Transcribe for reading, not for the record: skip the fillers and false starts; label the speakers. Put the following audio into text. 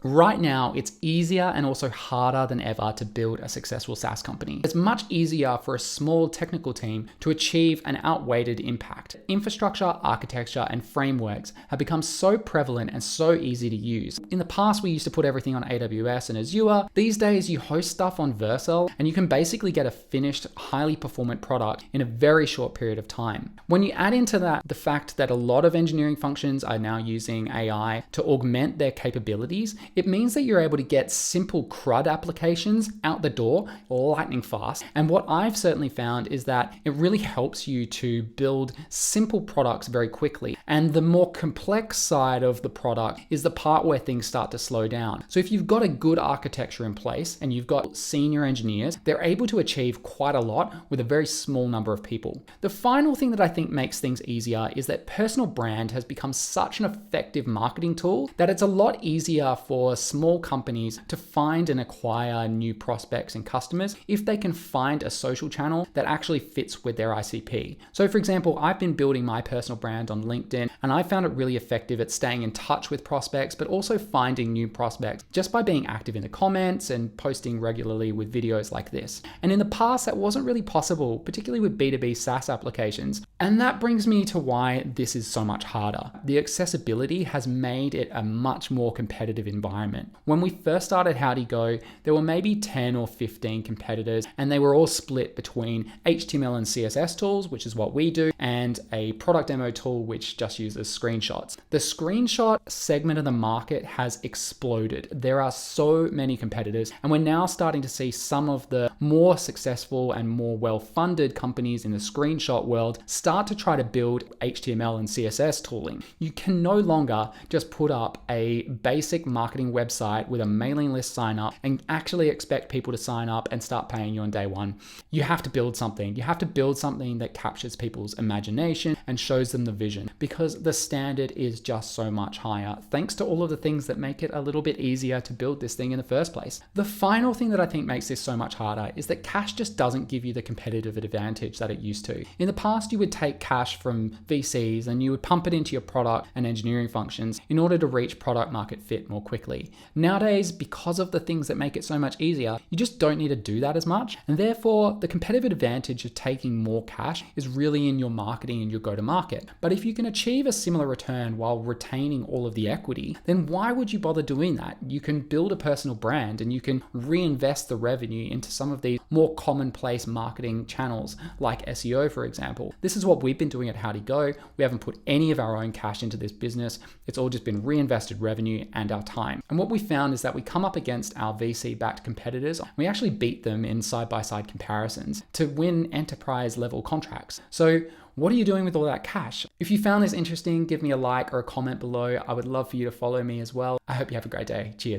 Speaker 1: Right now, it's easier and also harder than ever to build a successful SaaS company. It's much easier for a small technical team to achieve an outweighed impact. Infrastructure, architecture, and frameworks have become so prevalent and so easy to use. In the past, we used to put everything on AWS and Azure. These days, you host stuff on Vercel, and you can basically get a finished, highly performant product in a very short period of time. When you add into that the fact that a lot of engineering functions are now using AI to augment their capabilities, it means that you're able to get simple CRUD applications out the door lightning fast. And what I've certainly found is that it really helps you to build simple products very quickly. And the more complex side of the product is the part where things start to slow down. So if you've got a good architecture in place and you've got senior engineers, they're able to achieve quite a lot with a very small number of people. The final thing that I think makes things easier is that personal brand has become such an effective marketing tool that it's a lot easier for small companies to find and acquire new prospects and customers if they can find a social channel that actually fits with their ICP. So for example, I've been building my personal brand on LinkedIn, and I found it really effective at staying in touch with prospects, but also finding new prospects just by being active in the comments and posting regularly with videos like this. And in the past, that wasn't really possible, particularly with B2B SaaS applications. And that brings me to why this is so much harder. The accessibility has made it a much more competitive environment. When we first started Howdy Go, there were maybe 10 or 15 competitors, and they were all split between HTML and CSS tools, which is what we do, and a product demo tool which just uses screenshots. The screenshot segment of the market has exploded. There are so many competitors, and we're now starting to see some of the more successful and more well-funded companies in the screenshot world start to try to build HTML and CSS tooling. You can no longer just put up a basic marketing website with a mailing list sign up and actually expect people to sign up and start paying you on day one. You have to build something. You have to build something that captures people's imagination and shows them the vision, because the standard is just so much higher, thanks to all of the things that make it a little bit easier to build this thing in the first place. The final thing that I think makes this so much harder is that cash just doesn't give you the competitive advantage that it used to. In the past, you would take cash from VCs and you would pump it into your product and engineering functions in order to reach product market fit more quickly. Nowadays, because of the things that make it so much easier, you just don't need to do that as much. And therefore, the competitive advantage of taking more cash is really in your marketing and your go-to-market. But if you can achieve a similar return while retaining all of the equity, then why would you bother doing that? You can build a personal brand and you can reinvest the revenue into some of these more commonplace marketing channels like SEO, for example. This is what we've been doing at Howdy Go. We haven't put any of our own cash into this business. It's all just been reinvested revenue and our time. And what we found is that we come up against our VC-backed competitors. We actually beat them in side-by-side comparisons to win enterprise-level contracts. So what are you doing with all that cash? If you found this interesting, give me a like or a comment below. I would love for you to follow me as well. I hope you have a great day. Cheers.